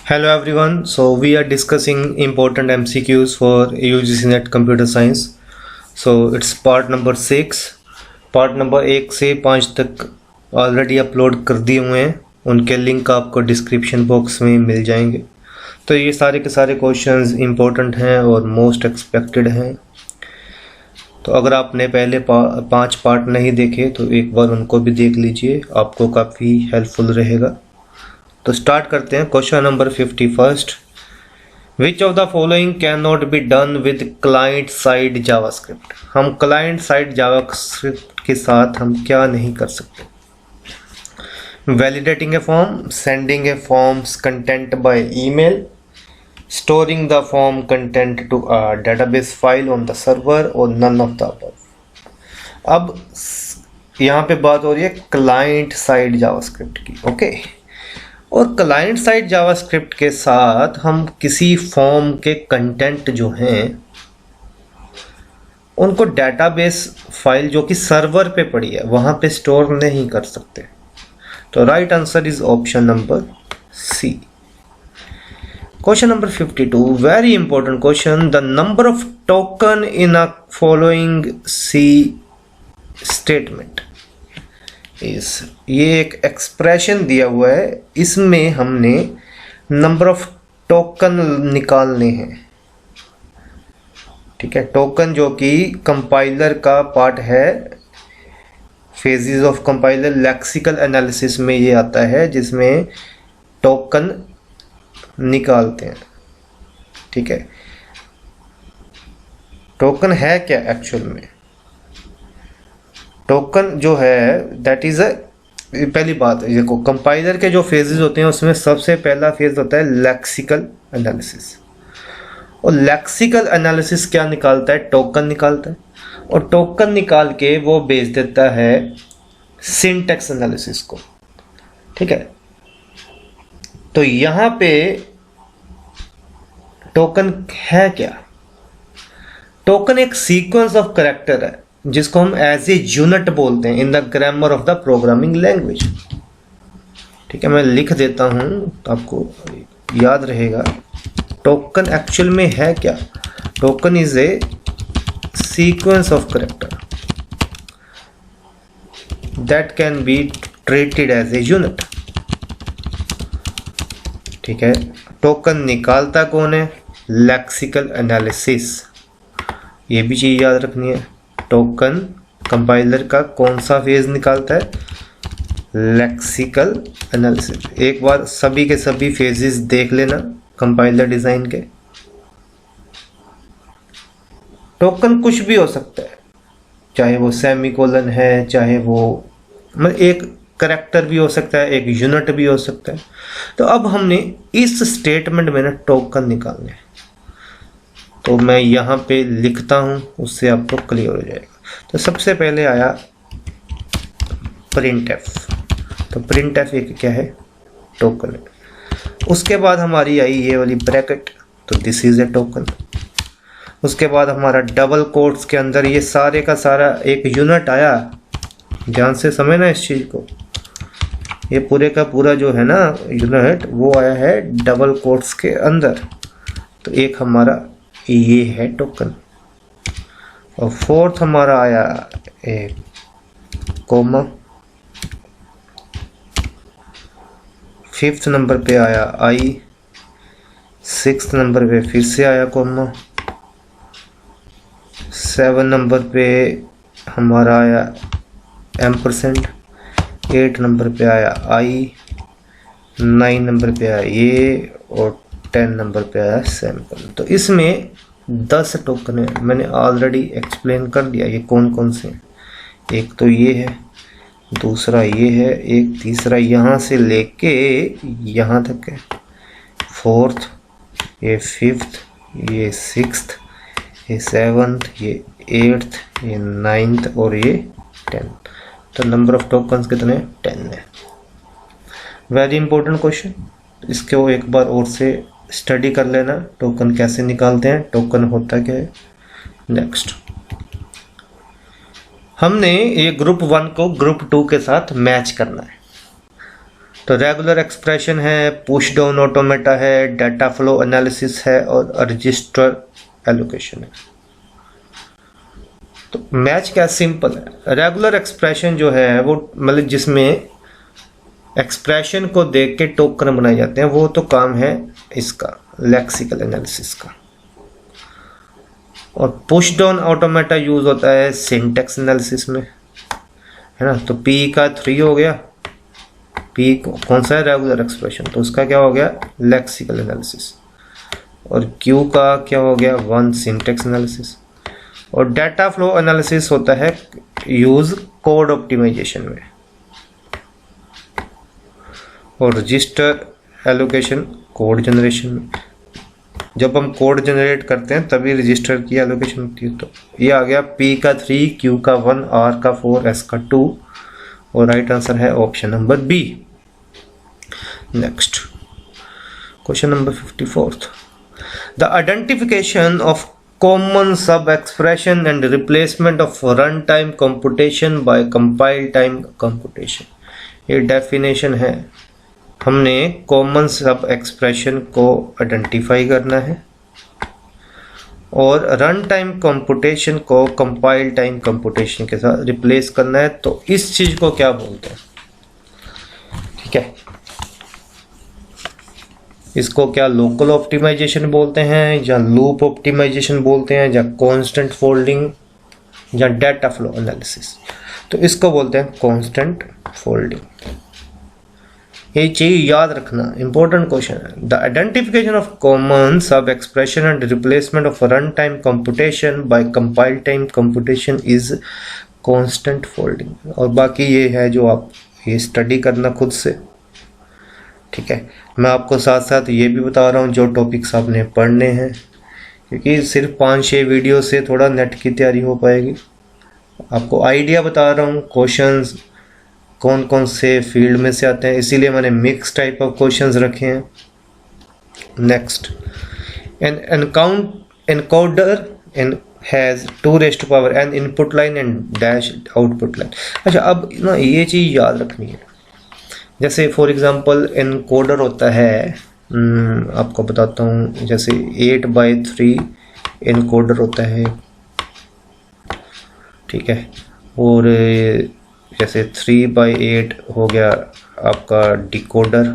Hello everyone. So we are discussing important MCQs for UGC NET Computer Science. So it's part number 6. Part number 1 से 5 तक already upload कर दिए हुए हैं, उनके लिंक आपको डिस्क्रिप्शन बॉक्स में मिल जाएंगे। तो ये सारे के सारे क्वेश्चंस इम्पोर्टेंट हैं और मोस्ट एक्सपेक्टेड हैं। तो अगर आपने पहले 5 पार्ट नहीं देखे तो एक बार उनको भी देख लीजिए, आपको काफ़ी हेल्पफुल रहेगा। तो स्टार्ट करते हैं। Question number 51, which of the following can not be done with client side JavaScript. हम क्लाइंट साइड जावास्क्रिप्ट के साथ हम क्या नहीं कर सकते? Validating a form, sending a form's content by email, storing the form content to a database file on the server और none of the above. अब यहाँ पे बात हो रही है क्लाइंट साइड जावास्क्रिप्ट की, ओके। और क्लाइंट साइड जावास्क्रिप्ट के साथ हम किसी फॉर्म के कंटेंट जो हैं उनको डेटाबेस फाइल जो कि सर्वर पे पड़ी है वहां पे स्टोर नहीं कर सकते। तो right answer is option number C. Question number 52, very important question. The number of token in a following C statement is, ये एक एक्सप्रेशन दिया हुआ है, इसमें हमने नंबर ऑफ टोकन निकालने हैं, ठीक है। टोकन जो कि कंपाइलर का पार्ट है, phases of compiler lexical analysis में ये आता है जिसमें टोकन निकालते हैं, ठीक है। टोकन है क्या एक्चुअल में? टोकन जो है दैट इज पहली बात देखो, कंपाइलर के जो फेजेस होते हैं उसमें सबसे पहला फेज होता है लेक्सिकल एनालिसिस। और लेक्सिकल एनालिसिस क्या निकालता है? टोकन निकालता है। और टोकन निकाल के वो भेज देता है सिंटैक्स एनालिसिस को, ठीक है। तो यहां पे टोकन है क्या? टोकन एक सीक्वेंस ऑफ कैरेक्टर है जिसको हम एज ए यूनिट बोलते हैं in the grammar of the programming language, ठीक है। मैं लिख देता हूं तो आपको याद रहेगा। टोकन एक्चुअल में है क्या? Token is a sequence of character that can be treated as a unit, ठीक है। टोकन निकालता कौन है? Lexical analysis. ये भी चीज याद रखनी है। टोकन कंपाइलर का कौन सा फेज निकालता है? Lexical analysis. एक बार सभी के सभी फेजेस देख लेना कंपाइलर डिजाइन के। टोकन कुछ भी हो सकता है, चाहे वो सेमीकोलन है, चाहे वो मतलब एक कैरेक्टर भी हो सकता है, एक यूनिट भी हो सकता है। तो अब हमने इस स्टेटमेंट में ना टोकन निकालने हैं, तो मैं यहाँ पे लिखता हूँ, उससे आपको क्लियर हो जाएगा। तो सबसे पहले आया प्रिंट एफ। तो प्रिंट एफ एक क्या है? टोकन है। उसके बाद हमारी आई ये वाली ब्रैकेट, तो दिस इज ए टोकन। उसके बाद हमारा डबल कोट्स के अंदर ये सारे का सारा एक यूनिट आया। ध्यान से समझना इस चीज को, ये पूरे का पूरा जो है ना यूनिट वो आया है डबल कोट्स के अंदर। तो एक हमारा ये है टोकन। और फोर्थ हमारा आया एक कोमा। फिफ्थ नंबर पे आया आई। सिक्स्थ नंबर पे फिर से आया कोमा। 7 नंबर पे हमारा आया एम्परसेंड। 8 नंबर पे आया आई। 9 नंबर पे आया ये और 10 नंबर पे आया सैंपल। तो इसमें 10 टोकन है, मैंने ऑलरेडी एक्सप्लेन कर दिया ये कौन कौन से। एक तो ये है, दूसरा ये है, एक तीसरा यहाँ से लेके यहाँ तक है, फोर्थ, ये फिफ्थ, ये सिक्स्थ, ये सेवन्थ, ये एट्थ, ये नाइन्थ और ये 10th। तो नंबर ऑफ टोकन्स कितने? 10 है। वेरी इंपॉर्टेंट क्वेश्चन, इसको एक बार और से स्टडी कर लेना। टोकन कैसे निकालते हैं, टोकन होता क्या है। नेक्स्ट, हमने ये ग्रुप 1 को ग्रुप 2 के साथ मैच करना है। तो रेगुलर एक्सप्रेशन है, पुश डाउन ऑटोमेटा है, डाटा फ्लो एनालिसिस है और रजिस्टर एलोकेशन है। तो मैच क्या सिंपल है। रेगुलर एक्सप्रेशन जो है वो मतलब जिसमें एक्सप्रेशन को देख के टोकन बनाए जाते हैं, वो तो काम है इसका लेक्सिकल एनालिसिस का। और पुश डाउन ऑटोमेटा यूज होता है सिंटैक्स एनालिसिस में, है ना। तो पी का 3 हो गया, पी कौन सा है, रेगुलर एक्सप्रेशन, तो उसका क्या हो गया, लेक्सिकल एनालिसिस। और क्यू का क्या हो गया, 1 सिंटैक्स एनालिसिस। और डाटा फ्लो एनालिसिस होता है यूज कोड ऑप्टिमाइजेशन में। और रजिस्टर एलोकेशन कोड जनरेशन में। जब हम कोड जनरेट करते हैं तभी रजिस्टर की एलोकेशन होती है। तो ये आ गया P का 3, Q का 1, R का 4, S का 2 और राइट आंसर है option number b. Next question number 54। The identification of common sub expression and replacement of run time computation by compile time computation. ये डेफिनेशन है, हमने कॉमन सब एक्सप्रेशन को identify करना है और रन टाइम कंप्यूटेशन को compile time computation के साथ रिप्लेस करना है। तो इस चीज को क्या बोलते हैं, ठीक है, इसको क्या लोकल ऑप्टिमाइजेशन बोलते हैं, या लूप ऑप्टिमाइजेशन बोलते हैं, या कांस्टेंट फोल्डिंग, या डाटा फ्लो एनालिसिस। तो इसको बोलते हैं कांस्टेंट फोल्डिंग। ये चीज याद रखना, इंपॉर्टेंट क्वेश्चन है। The identification of common sub expression and replacement of run time computation by compile time computation is constant folding. और बाकी ये है जो आप ये स्टडी करना खुद से, ठीक है। मैं आपको साथ साथ ये भी बता रहा हूँ जो टॉपिक्स आपने पढ़ने हैं, क्योंकि सिर्फ 5-6 वीडियो से थोड़ा नेट की तैयारी हो पाएगी। आपको आइडिया बता रहा हूँ क्वेश्चंस कौन कौन से फील्ड में से आते हैं, इसीलिए मैंने मिक्स टाइप ऑफ क्वेश्चंस रखे हैं। Next, encoder has 2n input line and dash output line. अच्छा, अब ना ये चीज याद रखनी है। जैसे फॉर एग्जांपल एनकोडर होता है, आपको बताता हूँ, जैसे 8/3 एनकोडर होता है, ठीक है। और जैसे 3/8 हो गया आपका डिकोडर,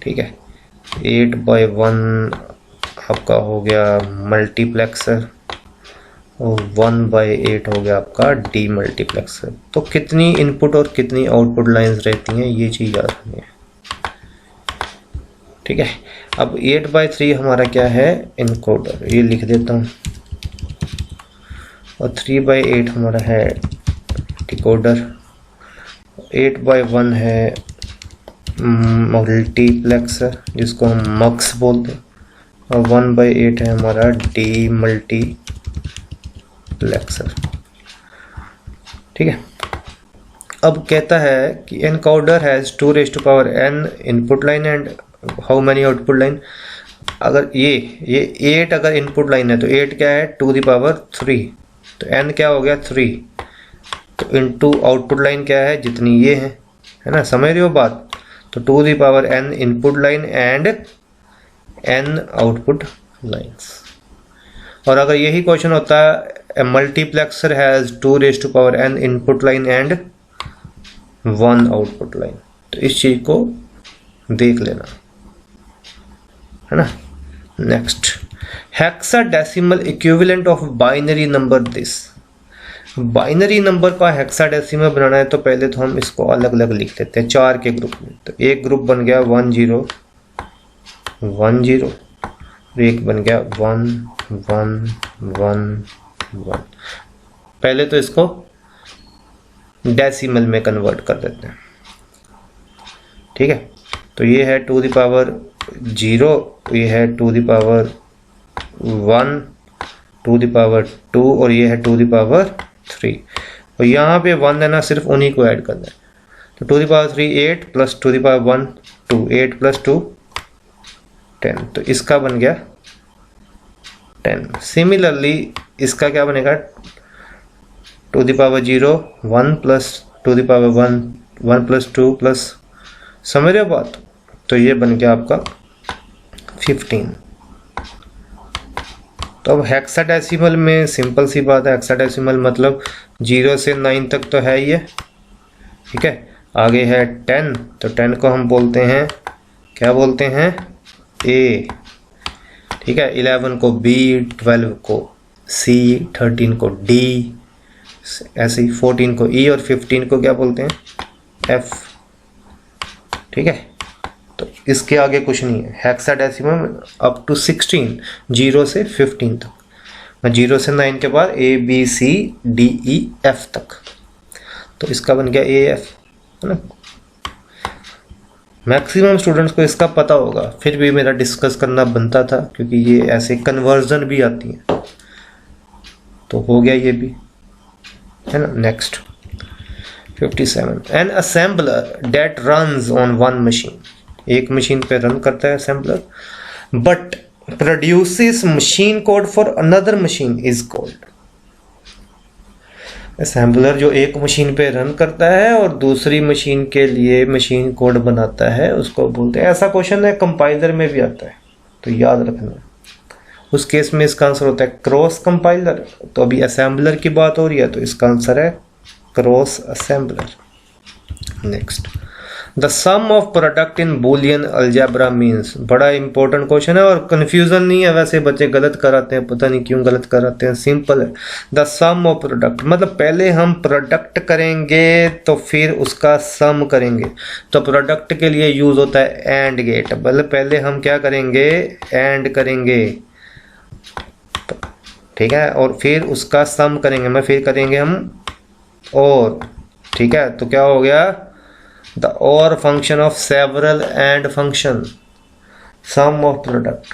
ठीक है। 8/1 आपका हो गया मल्टीप्लेक्सर और 1/8 हो गया आपका डी मल्टीप्लेक्सर। तो कितनी इनपुट और कितनी आउटपुट लाइंस रहती हैं, ये चीज़ याद रखनी है, ठीक है। अब 8/3 हमारा क्या है, इनकोडर, ये लिख देता हूँ। और 3/8 हमारा है डिकोडर, 8/1 है मल्टीप्लेक्सर जिसको हम मक्स बोलते हैं, और 1/8 है हमारा डी मल्टीप्लेक्सर, ठीक है। अब कहता है कि encoder has 2n input line and how many output line. अगर ये 8 अगर इनपुट लाइन है तो 8 क्या है, 2⁻3, तो n क्या हो गया 3, तो इनटू आउटपुट लाइन क्या है, जितनी ये है ना, समझ रहे हो बात। तो 2n input line and n output lines. और अगर यही क्वेश्चन होता है multiplexer has 2n input line and 1 output line, तो इस चीज को देख लेना, है ना। Next, hexadecimal equivalent of binary number this. Binary number का हेक्साडेसिमल बनाना है तो पहले तो हम इसको अलग अलग लिख लेते हैं 4 के ग्रुप में। तो एक ग्रुप बन गया 1 0 1 0, एक बन गया 1 1 1 1। पहले तो इसको डेसिमल में कन्वर्ट कर देते हैं, ठीक है। तो ये है 2⁻0, ये है 2⁻1, 2⁻2 और ये है 2⁻3। और यहाँ पे 1 है ना, सिर्फ उन्हीं को ऐड करना है। तो 2⁻3 8 प्लस 2⁻1 2, 8 प्लस 2 10, तो इसका बन गया 10। सिमिलरली इसका क्या बनेगा, 2⁻0 1 प्लस 2⁻1 1 प्लस 2 प्लस समझ रहे हो बात? तो ये बन गया आपका 15। तो अब हेक्साडेसिमल में सिंपल सी बात है, हेक्साडेसिमल मतलब 0 से 9 तक तो है ही है, ठीक है। आगे है 10, तो 10 को हम बोलते हैं, क्या बोलते हैं, A, ठीक है। 11 को B, 12 को C, 13 को D, ऐसे ही 14 को E और 15 को क्या बोलते हैं, F, ठीक है। तो इसके आगे कुछ नहीं है। हेक्साडेसिमल अप टू 16, 0 से 15 तक, 0 से 9 के बाद A B C D E F तक। तो इसका बन गया AF, है ना। मैक्सिमम स्टूडेंट्स को इसका पता होगा, फिर भी मेरा डिस्कस करना बनता था क्योंकि ये ऐसे कन्वर्जन भी आती है। तो हो गया ये भी, है ना। Next 57, an assembler that runs on one machine, एक मशीन पे रन करता है assembler, but produces machine code for another machine is called. Assembler जो एक मशीन पे रन करता है और दूसरी मशीन के लिए मशीन कोड बनाता है, उसको बोलते हैं। ऐसा क्वेश्चन है कंपाइलर में भी आता है, तो याद रखना। उस केस में इसका आंसर होता है क्रॉस कंपाइलर। तो अभी असेंबलर की बात हो रही है, तो इसका आंसर है cross assembler. Next, the sum of product in Boolean algebra means. बड़ा इंपॉर्टेंट क्वेश्चन है और कंफ्यूजन नहीं है, वैसे बच्चे गलत कराते हैं, पता नहीं क्यों गलत कराते हैं। सिंपल है, द सम ऑफ प्रोडक्ट मतलब पहले हम प्रोडक्ट करेंगे तो फिर उसका सम करेंगे। तो प्रोडक्ट के लिए यूज होता है एंड गेट, मतलब पहले हम क्या करेंगे, एंड करेंगे, ठीक है, और फिर उसका सम करेंगे, मैं फिर करेंगे हम और, ठीक है। तो क्या हो गया, the or function of several and function, sum of product,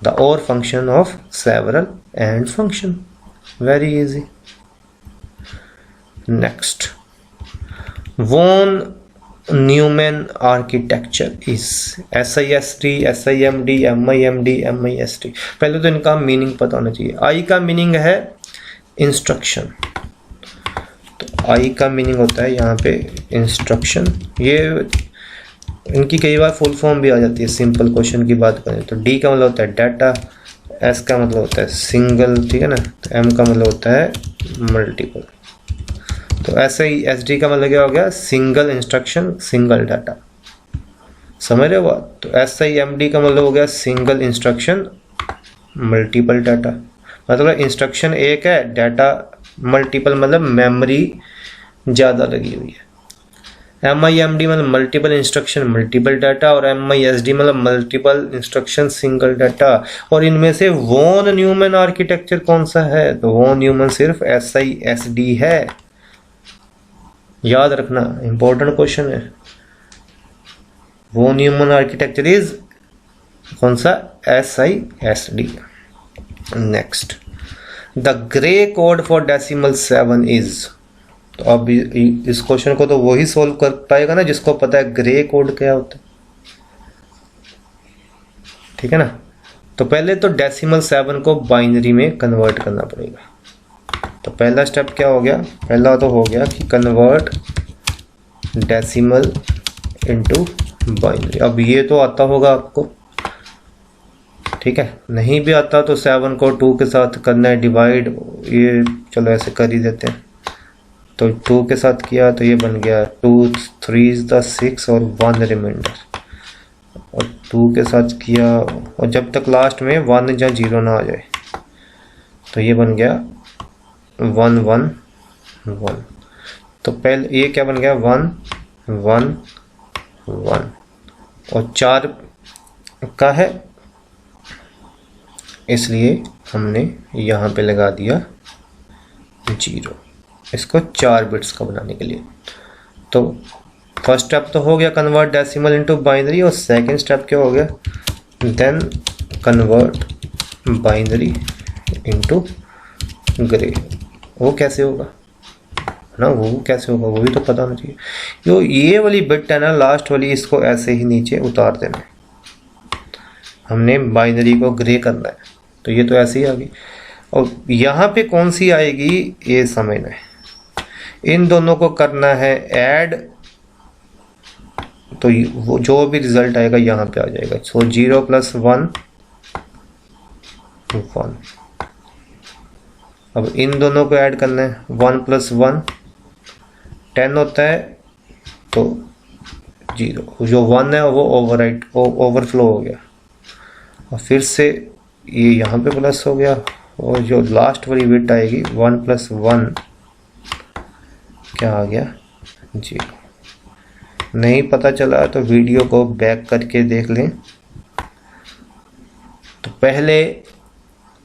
the or function of several and function, very easy. Next, von Neumann architecture is SIST, SIMD, MIMD, MIST। पहले तो इनका मीनिंग पता होना चाहिए। I का मीनिंग है instruction, आई का meaning होता है यहाँ पे इंस्ट्रक्शन। ये इनकी कई बार फुल फॉर्म भी आ जाती है सिंपल क्वेश्चन की बात करें तो। डी का मतलब होता है डाटा, एस का मतलब होता है सिंगल, ठीक है ना। तो एम का मतलब होता है मल्टीपल। तो ऐसे ही एस डी का मतलब क्या हो गया, सिंगल इंस्ट्रक्शन सिंगल डाटा, समझ रहे हो बात। तो एस आई एम डी का मतलब हो गया सिंगल इंस्ट्रक्शन मल्टीपल डाटा, मतलब इंस्ट्रक्शन एक है, डाटा मल्टीपल, मतलब मेमोरी ज़्यादा लगी हुई है। MIMD मतलब मल्टीपल इंस्ट्रक्शन मल्टीपल डाटा, और MISD मतलब मल्टीपल इंस्ट्रक्शन सिंगल डाटा। और इनमें से वॉन न्यूमैन आर्किटेक्चर कौन सा है, तो वॉन न्यूमैन सिर्फ SISD है, याद रखना, इंपॉर्टेंट क्वेश्चन है। वॉन न्यूमैन आर्किटेक्चर इज कौन सा, SISD। Next, the grey code for decimal 7 is. तो अब इस क्वेश्चन को तो वही सोल्व कर पाएगा ना जिसको पता है ग्रे कोड क्या होता है, ठीक है ना। तो पहले तो डेसिमल 7 को बाइनरी में कन्वर्ट करना पड़ेगा। तो पहला स्टेप क्या हो गया, पहला तो हो गया कि कन्वर्ट डेसिमल इनटू बाइनरी। अब ये तो आता होगा आपको, ठीक है। नहीं भी आता तो 7 को 2 के साथ करना है डिवाइड, ये चलो ऐसे कर ही देते हैं। तो 2 के साथ किया तो ये बन गया 2 3 6 और 1 रिमाइंडर, और 2 के साथ किया, और जब तक लास्ट में 1 या 0 ना आ जाए, तो ये बन गया 1 1 1। तो पहले ये क्या बन गया 1 1 1, और 4 का है इसलिए हमने यहाँ पे लगा दिया 0, इसको 4 बिट्स का बनाने के लिए। तो फर्स्ट स्टेप तो हो गया कन्वर्ट डेसिमल इनटू बाइनरी, और सेकंड स्टेप क्या हो गया, then convert binary into gray. वो कैसे होगा ना, वो कैसे होगा वो भी तो पता होना चाहिए। जो ये वाली बिट है ना लास्ट वाली, इसको ऐसे ही नीचे उतार देना है, हमने बाइनरी को ग्रे करना है। तो ये तो ऐसे ही आ गई, और यहाँ पे कौन सी आएगी ये समझना है। इन दोनों को करना है ऐड तो वो जो भी रिजल्ट आएगा यहाँ पे आ जाएगा। सो 0 + 1 1। अब इन दोनों को ऐड करना है। 1 + 1 10 होता है, तो 0 जो 1 है वो ओवरफ्लो हो गया, और फिर से ये यहाँ पे प्लस हो गया, और जो लास्ट वाली बिट आएगी 1 + 1 क्या आ गया 0। नहीं पता चला तो वीडियो को बैक करके देख लें। तो पहले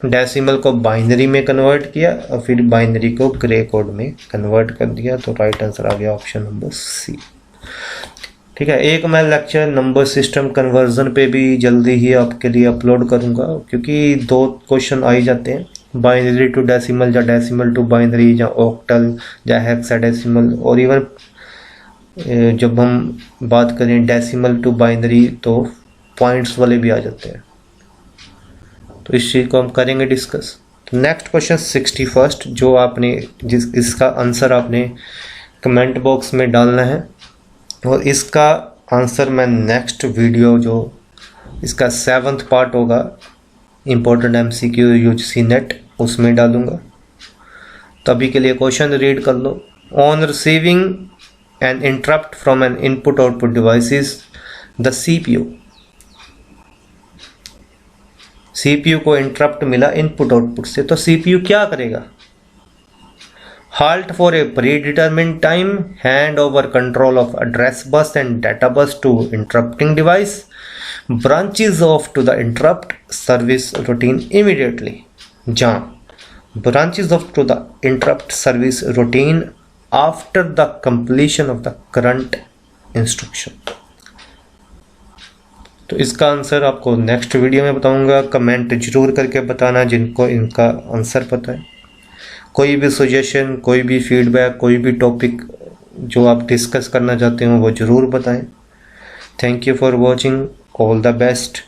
डेसिमल को बाइनरी में कन्वर्ट किया और फिर बाइनरी को ग्रे कोड में कन्वर्ट कर दिया, तो राइट आंसर आ गया ऑप्शन नंबर सी। ठीक है, एक मैं लेक्चर नंबर सिस्टम कन्वर्जन पे भी जल्दी ही आपके लिए अपलोड करूंगा, क्योंकि 2 क्वेश्चन आ ही जाते हैं, बाइनरी टू डेसिमल या डेसिमल टू बाइनरी या ऑक्टल या हेक्साडेसिमल, और इवन जब हम बात करें डेसिमल टू बाइनरी तो पॉइंट्स वाले भी आ जाते हैं। तो इस चीज़ को हम करेंगे डिस्कस। तो नेक्स्ट क्वेश्चन 61 जो आपने इसका आंसर आपने कमेंट बॉक्स में डालना है, और इसका आंसर मैं नेक्स्ट वीडियो जो इसका 7th पार्ट होगा इम्पोर्टेंट MCQ UGC नेट उसमें डालूंगा। तभी के लिए क्वेश्चन रीड कर लो। On receiving an interrupt from an input output devices the CPU को इंटरप्ट मिला इनपुट आउटपुट से, तो CPU क्या करेगा? halt for a predetermined time, hand over control of address bus and data bus to interrupting device, branches off to the interrupt service routine immediately, branches off to the interrupt service routine after the completion of the current instruction। तो इसका answer आपको next video में बताऊंगा। Comment जरूर करके बताना जिनको इनका आंसर पता है। कोई भी सजेशन, कोई भी फीडबैक, कोई भी टॉपिक जो आप डिस्कस करना चाहते हो वो ज़रूर बताएं। Thank you for watching, all the best.